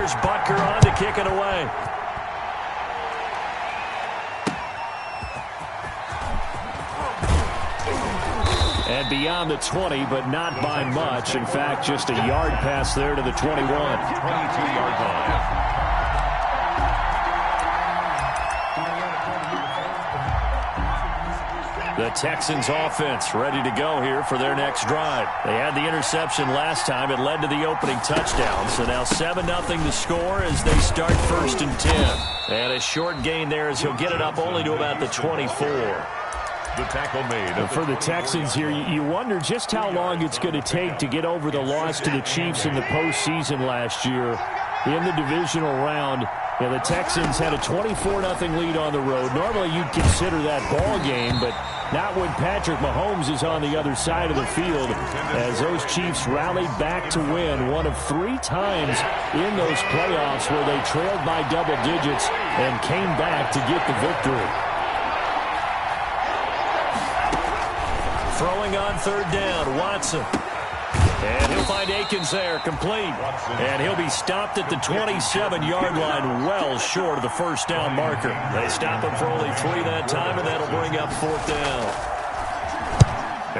here's Butker on to kick it away. And beyond the 20, but not by much. In fact, just a yard pass there to the 21. 22-yard line. The Texans offense ready to go here for their next drive. They had the interception last time. It led to the opening touchdown. So now 7-0 the score as they start 1st and 10. And a short gain there as he'll get it up only to about the 24. The tackle made. For the Texans here, you wonder just how long it's going to take to get over the loss to the Chiefs in the postseason last year in the divisional round. Yeah, the Texans had a 24-0 lead on the road. Normally you'd consider that ball game, but not when Patrick Mahomes is on the other side of the field, as those Chiefs rallied back to win one of 3 times in those playoffs where they trailed by double digits and came back to get the victory. Throwing on 3rd down, Watson. And he'll find Akins there, complete. And he'll be stopped at the 27-yard line, well short of the 1st down marker. They stop him for only 3 that time, and that'll bring up 4th down.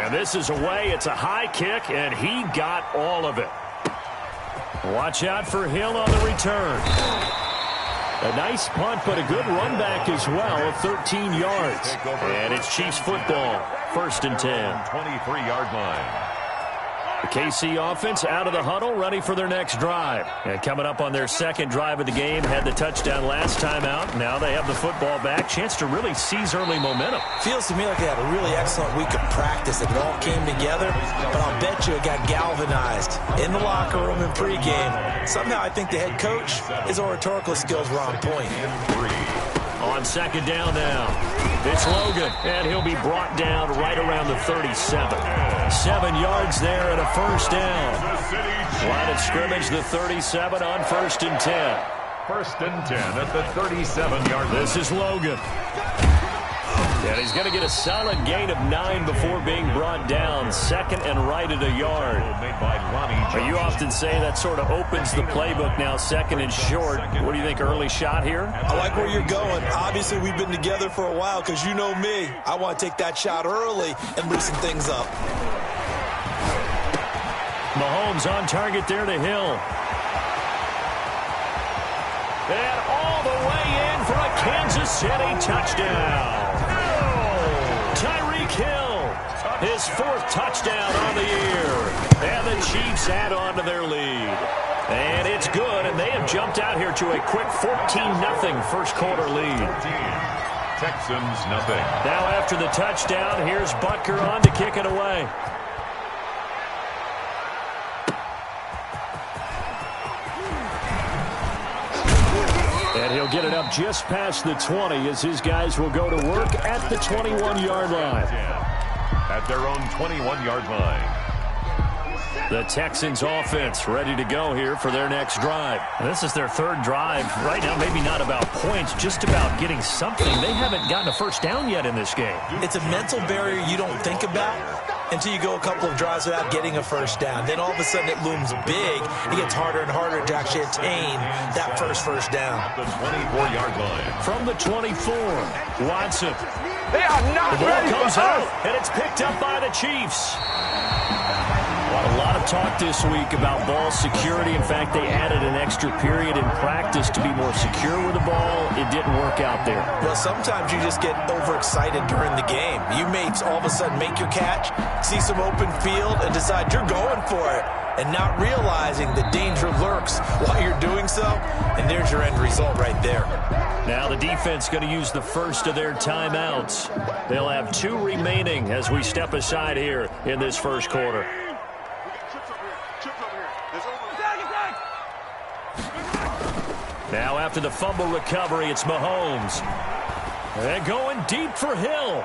And this is away. It's a high kick, and he got all of it. Watch out for Hill on the return. A nice punt, but a good run back as well of 13 yards. And it's Chiefs football, 1st and 10. 23-yard line. The KC offense out of the huddle, ready for their next drive. And coming up on their 2nd drive of the game, had the touchdown last time out. Now they have the football back. Chance to really seize early momentum. Feels to me like they had a really excellent week of practice. It all came together, but I'll bet you it got galvanized in the locker room in pregame. Somehow I think the head coach, his oratorical skills were on point. On 2nd down now, it's Logan, and he'll be brought down right around the 37. 7 yards there and a 1st down. Line of scrimmage, the 37 on 1st and 10. 1st and 10 at the 37-yard line. This is Logan. And he's going to get a solid gain of 9 before being brought down. 2nd and right at a yard. You often say that sort of opens the playbook now, 2nd and short. What do you think, early shot here? I like where you're going. Obviously, we've been together for a while because you know me. I want to take that shot early and loosen things up. Mahomes on target there to Hill. And all the way in for a Kansas City touchdown. Tyreek Hill, his 4th touchdown on the year. And the Chiefs add on to their lead. And it's good, and they have jumped out here to a quick 14-0 first quarter lead. Texans nothing. Now after the touchdown, here's Butker on to kick it away. And he'll get it up just past the 20 as his guys will go to work at the 21-yard line. At their own 21-yard line. The Texans offense ready to go here for their next drive. This is their 3rd drive. Right now, maybe not about points, just about getting something. They haven't gotten a 1st down yet in this game. It's a mental barrier you don't think about until you go a couple of drives without getting a 1st down. Then all of a sudden it looms big. It gets harder and harder to actually attain that first down. The 24-yard line. From the 24, Watson. They are not ready for comes out, and it's picked up by the Chiefs. A lot of talk this week about ball security. In fact, they added an extra period in practice to be more secure with the ball. It didn't work out there. Well, sometimes you just get overexcited during the game. You may all of a sudden make your catch, see some open field, and decide you're going for it, and not realizing the danger lurks while you're doing so, and there's your end result right there. Now the defense going to use the first of their timeouts. They'll have 2 remaining as we step aside here in this first quarter. Now after the fumble recovery, it's Mahomes. They're going deep for Hill.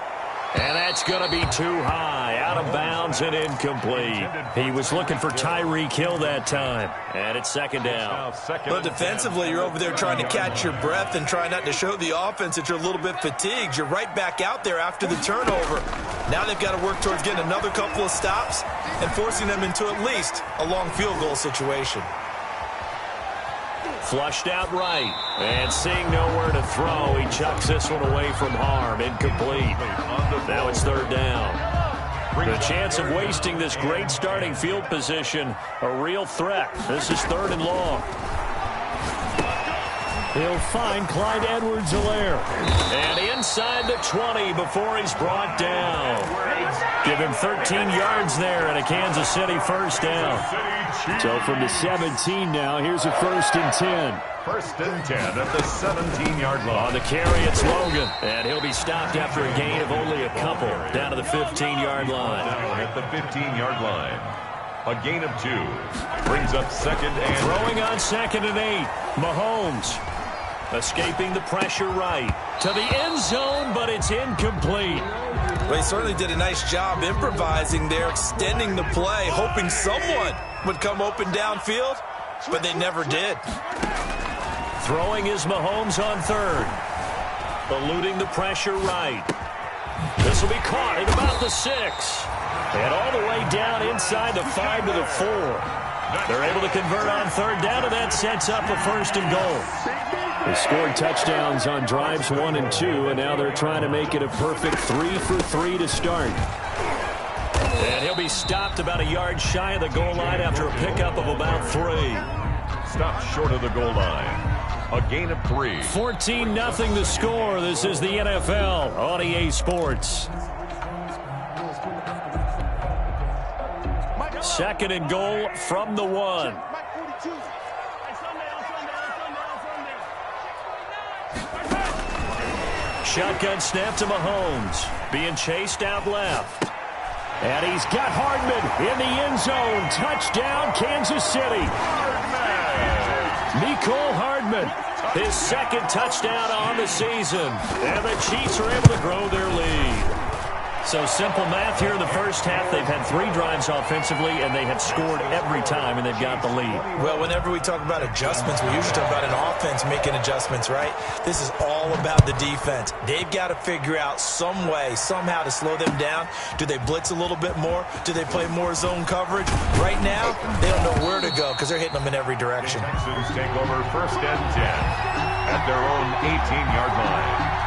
And that's going to be too high, out of bounds and incomplete. He was looking for Tyreek Hill that time. And it's 2nd down. But defensively, you're over there trying to catch your breath and try not to show the offense that you're a little bit fatigued. You're right back out there after the turnover. Now they've got to work towards getting another couple of stops and forcing them into at least a long field goal situation. Flushed out right. And seeing nowhere to throw, he chucks this one away from harm. Incomplete. Now it's third down. The chance of wasting this great starting field position, a real threat. This is third and long. He'll find Clyde Edwards-Helaire. And inside the 20 before he's brought down. Give him 13 yards there and a Kansas City first down. So from the 17 now, here's a 1st and 10. 1st and 10 at the 17-yard line. On the carry, it's Logan. And he'll be stopped after a gain of only a couple down to the 15-yard line. Down at the 15-yard line. A gain of 2. Brings up 2nd and... Throwing on 2nd and 8. Mahomes escaping the pressure right to the end zone, but it's incomplete. Well, he certainly did a nice job improvising there, extending the play, hoping someone would come open downfield, but they never did. Throwing is Mahomes on 3rd. Eluding the pressure right. This will be caught at about the 6. And all the way down inside the 5 to the 4. They're able to convert on 3rd down, and that sets up a 1st and goal. They scored touchdowns on drives 1 and 2, and now they're trying to make it a perfect 3 for 3 to start. And he'll be stopped about a yard shy of the goal line after a pickup of about 3. Stopped short of the goal line. A gain of 3. 14-0 the score. This is the NFL on EA Sports. 2nd and goal from the 1. Shotgun snap to Mahomes. Being chased out left. And he's got Hardman in the end zone. Touchdown, Kansas City. Mecole Hardman, his 2nd touchdown on the season. And the Chiefs are able to grow their lead. So simple math here in the first half. They've had 3 drives offensively, and they have scored every time, and they've got the lead. Well, whenever we talk about adjustments, we usually talk about an offense making adjustments, right? This is all about the defense. They've got to figure out some way, somehow to slow them down. Do they blitz a little bit more? Do they play more zone coverage? Right now, they don't know where to go because they're hitting them in every direction. The Texans take over 1st and 10 at their own 18-yard line.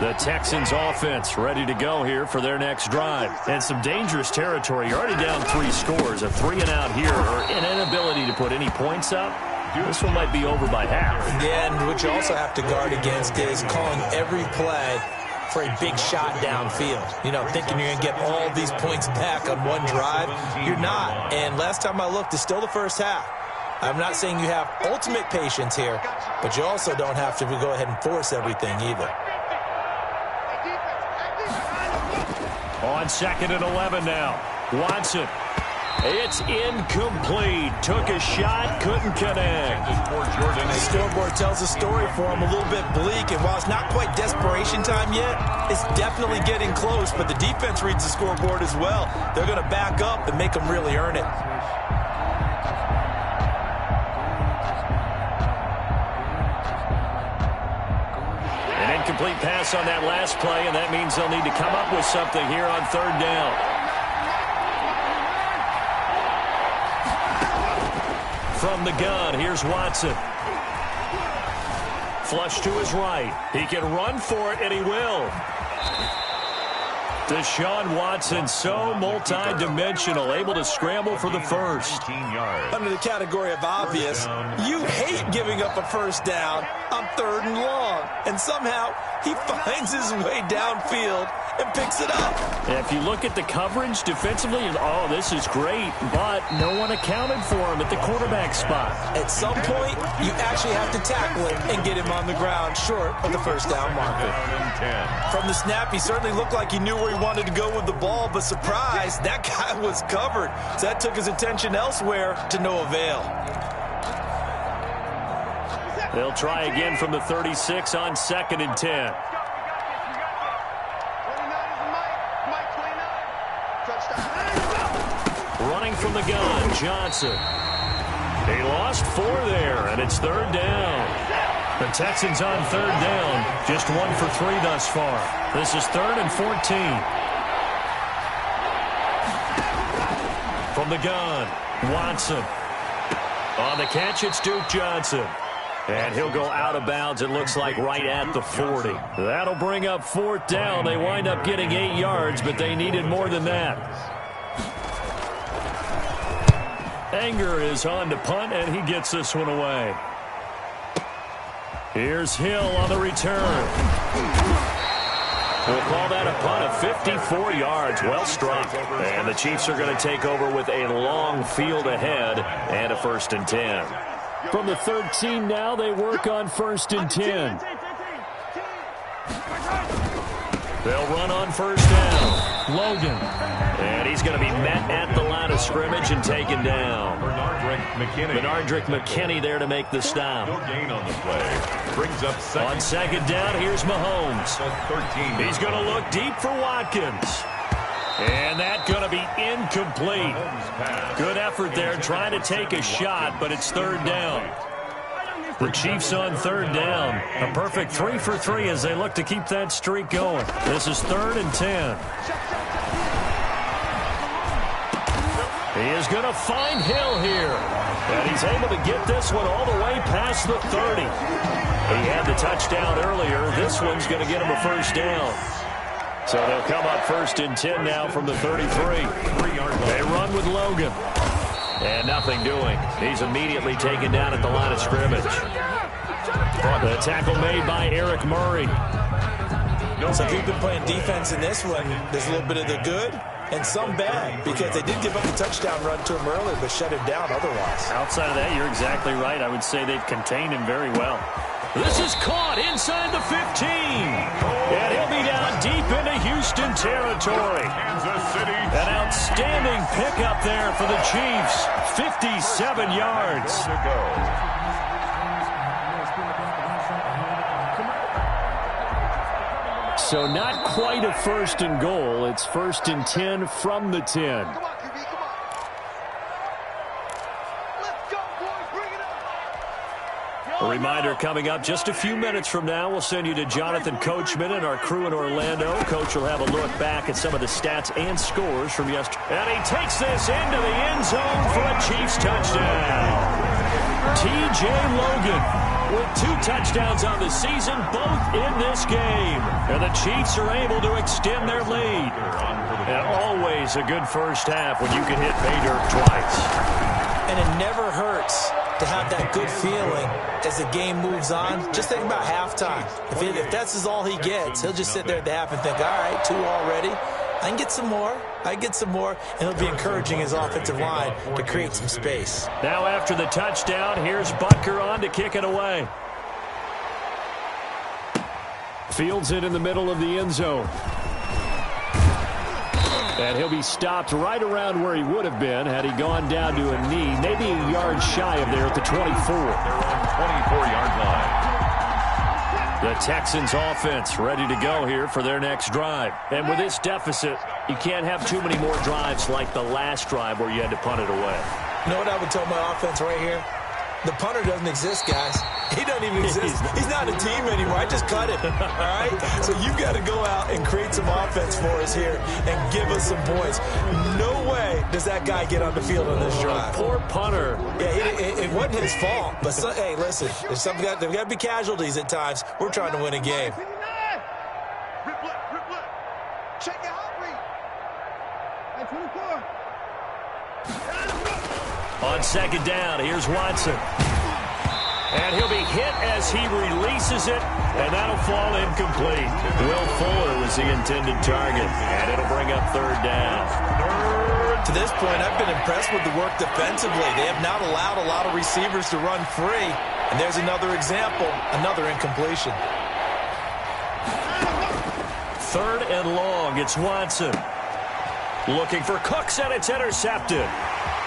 The Texans offense ready to go here for their next drive. And some dangerous territory. You're already down 3 scores. A 3-and-out here, or an inability to put any points up. This one might be over by half. Yeah, and what you also have to guard against is calling every play for a big shot downfield. You know, thinking you're going to get all these points back on one drive. You're not. And last time I looked, it's still the first half. I'm not saying you have ultimate patience here, but you also don't have to go ahead and force everything either. On 2nd and 11 now. Watson. It's incomplete. Took a shot, couldn't connect. The scoreboard tells a story for him, a little bit bleak, and while it's not quite desperation time yet, it's definitely getting close, but the defense reads the scoreboard as well. They're going to back up and make them really earn it. Incomplete pass on that last play, and that means they'll need to come up with something here on 3rd down. From the gun, here's Watson. Flush to his right. He can run for it, and he will. Deshaun Watson, so multi-dimensional, able to scramble for the 1st. Under the category of obvious, you hate giving up a 1st down on 3rd and long. And somehow, he finds his way downfield and picks it up. If you look at the coverage defensively, oh, this is great, but no one accounted for him at the quarterback spot. At some point, you actually have to tackle him and get him on the ground short of the 1st down marker. From the snap, he certainly looked like he knew where he wanted to go with the ball, but surprise, that guy was covered. So that took his attention elsewhere to no avail. They'll try again from the 36 on 2nd and 10. Running from the gun, Johnson. They lost 4 there, and it's 3rd down. The Texans on 3rd down, just 1 for 3 thus far. This is 3rd and 14. From the gun, Watson. On the catch, it's Duke Johnson. And he'll go out of bounds, it looks like, right at the 40. That'll bring up 4th down. They wind up getting 8 yards, but they needed more than that. Anger is on to punt, and he gets this one away. Here's Hill on the return. We'll call that a punt of 54 yards. Well struck. And the Chiefs are going to take over with a long field ahead and a 1st and 10. From the 13 now, they work on 1st and 10. They'll run on 1st down. Logan. And he's going to be met at the line of scrimmage and taken down. Bernardrick McKinney there to make the stop. No gain on the play. Brings up second. On 2nd down, here's Mahomes. 13. He's going to look deep for Watkins. And that's going to be incomplete. Good effort there trying to take a shot, but it's 3rd down. The Chiefs on 3rd down. A perfect 3 for 3 as they look to keep that streak going. This is 3rd and 10. He is going to find Hill here. And he's able to get this one all the way past the 30. He had the touchdown earlier. This one's going to get him a 1st down. So they'll come up 1st and 10 now from the 33. They run with Logan. And nothing doing. He's immediately taken down at the line of scrimmage. The tackle made by Eric Murray. So if you've been playing defense in this one, there's a little bit of the good and some bad, because they did give up a touchdown run to him earlier, but shut him down otherwise. Outside of that, you're exactly right. I would say they've contained him very well. This is caught inside the 15. And he'll be down deep into Houston territory. An outstanding pickup there for the Chiefs. 57 yards. So not quite a 1st and goal. It's 1st and 10 from the 10. A reminder coming up just a few minutes from now. We'll send you to Jonathan Coachman and our crew in Orlando. Coach will have a look back at some of the stats and scores from yesterday. And he takes this into the end zone for a Chiefs touchdown. T.J. Logan with 2 touchdowns on the season, both in this game. And the Chiefs are able to extend their lead. And always a good first half when you can hit pay dirt twice. And it never hurts to have that good feeling as the game moves on. Just think about halftime. If that's all he gets, he'll just sit there at the half and think, all right, 2 already. I can get some more. I can get some more. And he'll be encouraging his offensive line to create some space. Now after the touchdown, here's Butker on to kick it away. Fields it in the middle of the end zone. And he'll be stopped right around where he would have been had he gone down to a knee, maybe a yard shy of there at the 24. They're on the 24-yard line. The Texans offense ready to go here for their next drive. And with this deficit, you can't have too many more drives like the last drive where you had to punt it away. You know what I would tell my offense right here? The punter doesn't exist, guys. He doesn't even exist. He's not a team anymore. I just cut him. All right? So you've got to go out and create some offense for us here and give us some points. No way does that guy get on the field on this drive. Poor punter. Yeah, it wasn't his fault. But, hey, listen, there's got to be casualties at times. We're trying to win a game. Check your heart rate. At 24. On 2nd down, here's Watson. And he'll be hit as he releases it, and that'll fall incomplete. Will Fuller was the intended target, and it'll bring up 3rd down. To this point, I've been impressed with the work defensively. They have not allowed a lot of receivers to run free. And there's another example, another incompletion. 3rd and long, it's Watson. Looking for Cooks, and it's intercepted.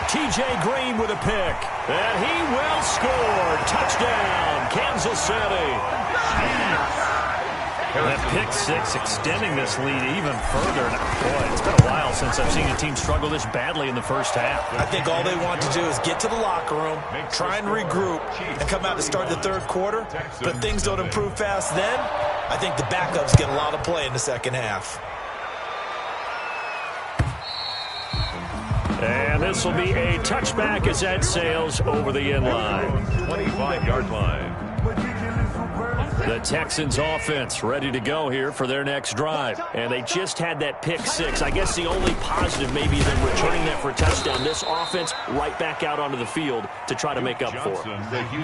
T.J. Green with a pick. And he will score. Touchdown, Kansas City. That pick 6 extending this lead even further. Boy, it's been a while since I've seen a team struggle this badly in the first half. I think all they want to do is get to the locker room, try and regroup, and come out to start the 3rd quarter. But things don't improve fast then. I think the backups get a lot of play in the second half. And this will be a touchback as that sails over the end line. 25-yard line. The Texans offense ready to go here for their next drive. And they just had that pick six. I guess the only positive maybe is them returning that for a touchdown. This offense right back out onto the field to try to make up for it.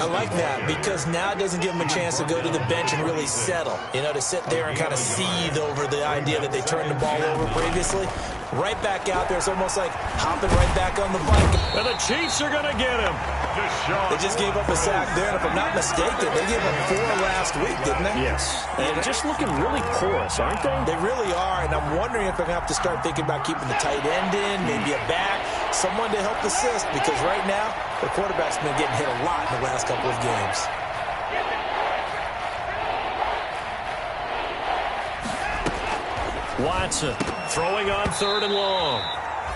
I like that because now it doesn't give them a chance to go to the bench and really settle. You know, to sit there and kind of seethe over the idea that they turned the ball over previously. Right back out there. It's almost like hopping right back on the bike. And the Chiefs are going to get him. They just gave up a sack there, and if I'm not mistaken, they gave up 4 last week, didn't they? Yes. And just looking really porous, aren't they? They really are, and I'm wondering if they're going to have to start thinking about keeping the tight end in, maybe a back, someone to help assist, because right now, the quarterback's been getting hit a lot in the last couple of games. Watson throwing on 3rd and long.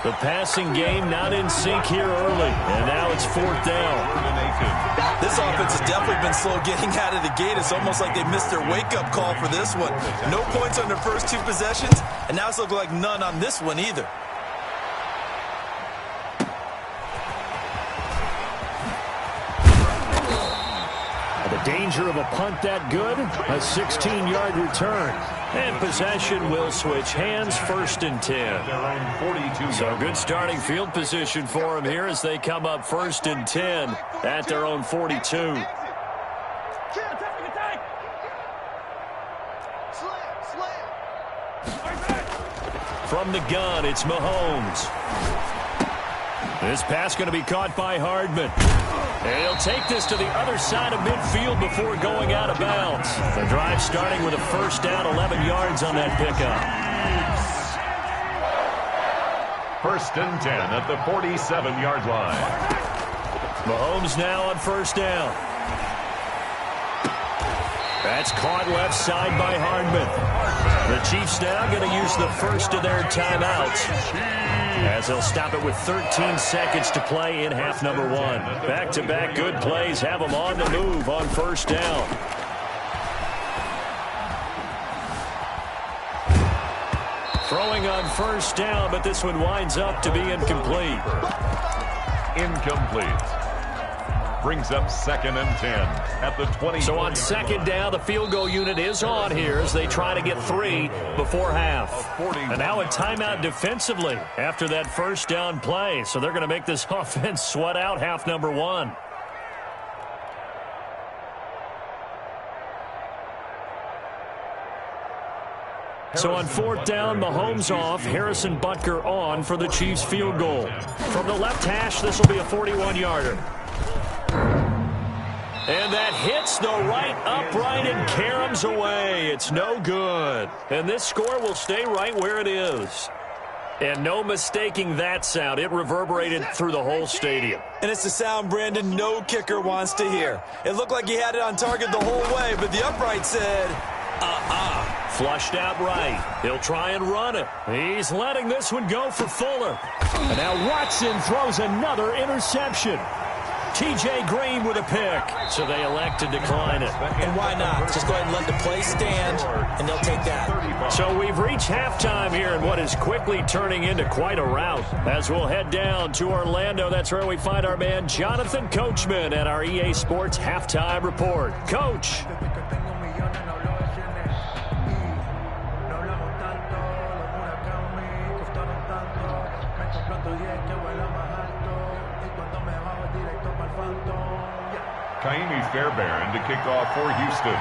The passing game not in sync here early, and now it's 4th down. This offense has definitely been slow getting out of the gate. It's almost like they missed their wake-up call for this one. No points on their first 2 possessions, and now it's looking like none on this one either. The danger of a punt that good, a 16-yard return. And possession will switch hands, 1st and 10. So good starting field position for them here as they come up 1st and 10 at their own 42. From the gun, it's Mahomes. This pass going to be caught by Hardman. And he'll take this to the other side of midfield before going out of bounds. The drive starting with a 1st down, 11 yards on that pickup. 1st and 10 at the 47-yard line. Mahomes now on 1st down. That's caught left side by Hardman. The Chiefs now going to use the first of their timeouts, as they'll stop it with 13 seconds to play in half number 1. Back-to-back good plays have them on the move on 1st down. Throwing on 1st down, but this one winds up to be incomplete. Incomplete. Brings up 2nd and 10 at the 20. So on 2nd down, the field goal unit is on here as they try to get 3 before half. And now a timeout defensively after that 1st down play. So they're going to make this offense sweat out half number 1. So on 4th down, Mahomes off, Harrison Butker on for the Chiefs field goal. From the left hash, this will be a 41-yarder. And that hits the right upright and caroms away. It's no good. And this score will stay right where it is. And no mistaking that sound. It reverberated through the whole stadium. And it's the sound, Brandon, no kicker wants to hear. It looked like he had it on target the whole way, but the upright said, Flushed out right. He'll try and run it. He's letting this one go for Fuller. And now Watson throws another interception. T.J. Green with a pick. So they elect to decline it. And why not? Just go ahead and let the play stand, and they'll take that. So we've reached halftime here in what is quickly turning into quite a rout. As we'll head down to Orlando, that's where we find our man Jonathan Coachman at our EA Sports Halftime Report. Coach. Kaimi Fairbairn to kick off for Houston.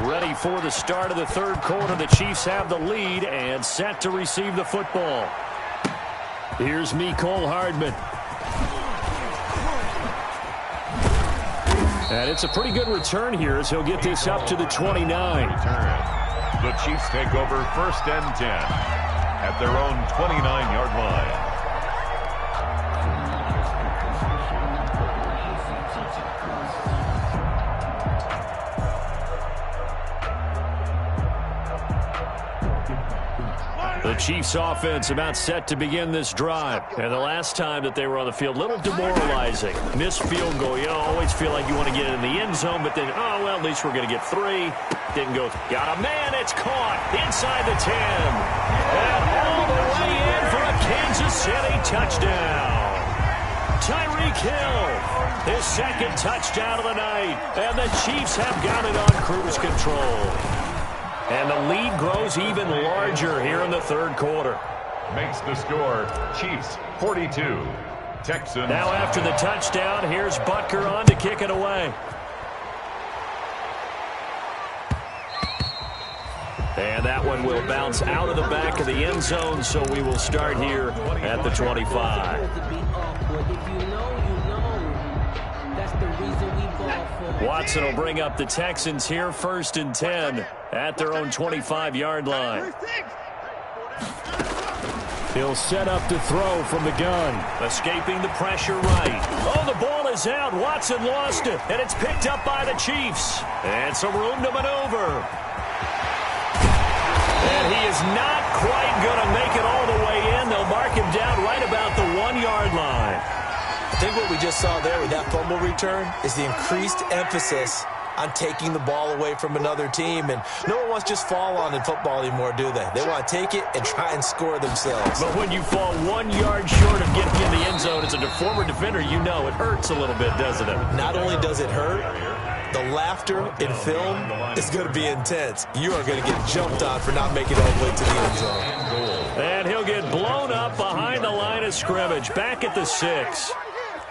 Ready for the start of the 3rd quarter. The Chiefs have the lead and set to receive the football. Here's Mecole Hardman. And it's a pretty good return here as he'll get this up to the 29. The Chiefs take over 1st and 10. At their own 29-yard line. The Chiefs offense about set to begin this drive. And the last time that they were on the field, a little demoralizing. Missed field goal. You always feel like you want to get it in the end zone, but then, oh, well, at least we're going to get 3. Didn't go. Got a man. It's caught inside the 10. And all the way in for a Kansas City touchdown. Tyreek Hill, his second touchdown of the night. And the Chiefs have got it on cruise control. And the lead grows even larger here in the third quarter. Makes the score Chiefs 42, Texans. Now after the touchdown, here's Butker on to kick it away. And that one will bounce out of the back of the end zone, so we will start here at the 25. Watson will bring up the Texans here, 1st and 10 at their own 25-yard line. He'll set up to throw from the gun. Escaping the pressure right. Oh, the ball is out. Watson lost it, and it's picked up by the Chiefs. And some room to maneuver. And he is not quite going to make it all the way in. They'll mark him down right about the 1-yard line. I think what we just saw there with that fumble return is the increased emphasis on taking the ball away from another team. And no one wants to just fall on in football anymore, do they? They want to take it and try and score themselves. But when you fall 1 yard short of getting in the end zone as a former defender, you know it hurts a little bit, doesn't it? Not only does it hurt, the laughter in film is going to be intense. You are going to get jumped on for not making it all the way to the end zone. And he'll get blown up behind the line of scrimmage, back at the 6.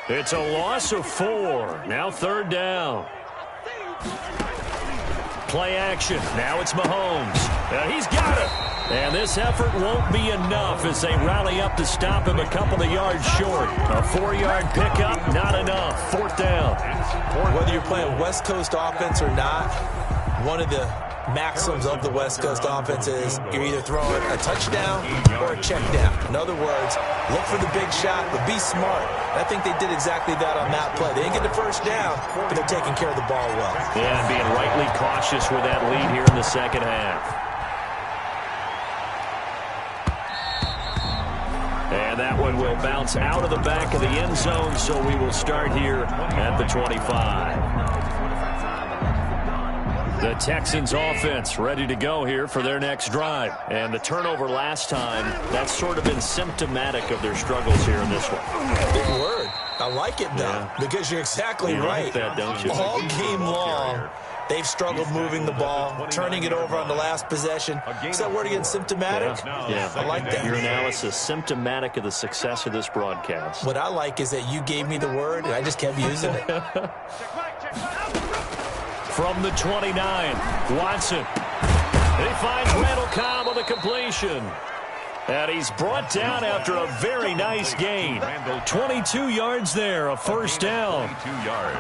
It's a loss of 4. Now 3rd down. Play action. Now it's Mahomes. He's got it. And this effort won't be enough as they rally up to stop him a couple of yards short. A 4-yard pickup, not enough. 4th down. Whether you're playing West Coast offense or not, one of the maxims of the West Coast offense is you're either throwing a touchdown or a check down. In other words, look for the big shot, but be smart. And I think they did exactly that on that play. They didn't get the first down, but they're taking care of the ball well. Yeah, and being rightly cautious with that lead here in the second half. And that one will bounce out of the back of the end zone, so we will start here at the 25. The Texans offense ready to go here for their next drive. And the turnover last time, that's sort of been symptomatic of their struggles here in this one. Big word. I like it, though, because you're exactly right. Like that, don't you? All game long, they've struggled moving the ball, turning it over on the last possession. Is that word again, symptomatic? Yeah. I like that. Your analysis, symptomatic of the success of this broadcast. What I like is that you gave me the word, and I just kept using it. From the 29, Watson. He finds Randall Cobb on the completion. And he's brought down after a very nice gain. 22 yards there, a 1st down. 22 yards.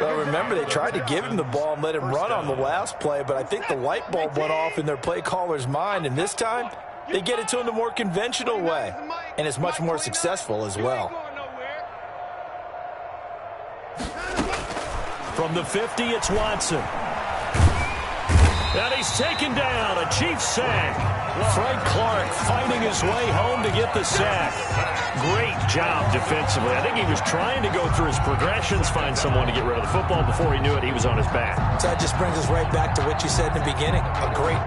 Well, remember, they tried to give him the ball and let him run on the last play, but I think the light bulb went off in their play caller's mind, and this time they get it to him the more conventional way, and it's much more successful as well. From the 50, it's Watson. And he's taken down, a Chiefs sack. Frank Clark fighting his way home to get the sack. Great job defensively. I think he was trying to go through his progressions, find someone to get rid of the football. Before he knew it, he was on his back. So that just brings us right back to what you said in the beginning. A great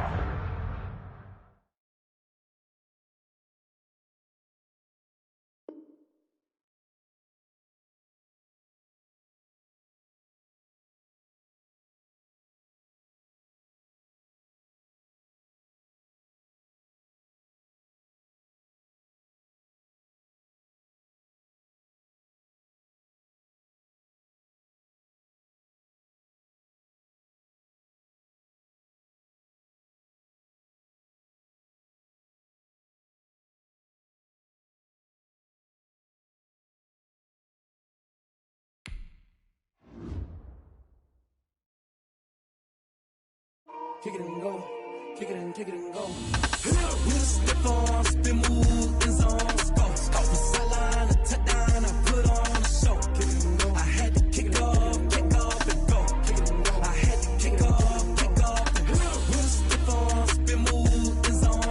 kick it and go, kick it and go. We'll step on, spin, move, in zone, go. Off the sideline, a touchdown, I put on a show. Kick it and go. I had to kick off and go. Kick it and go. I had to kick off and go. We'll step on, spin, move, in zone,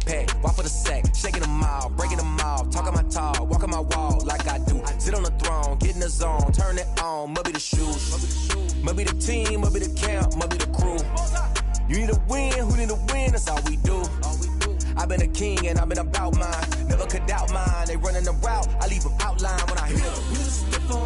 pack, walk for the sack, shaking them all, breaking them all, talking my talk, walking my wall like I do. Sit on the throne, get in the zone, turn it on, must be the shoes, must be the team, must be the camp, must be the crew. You need to win, who need to win, that's all we do. I've been a king and I've been about mine, never could doubt mine. They running the route, I leave them outline when I hit them.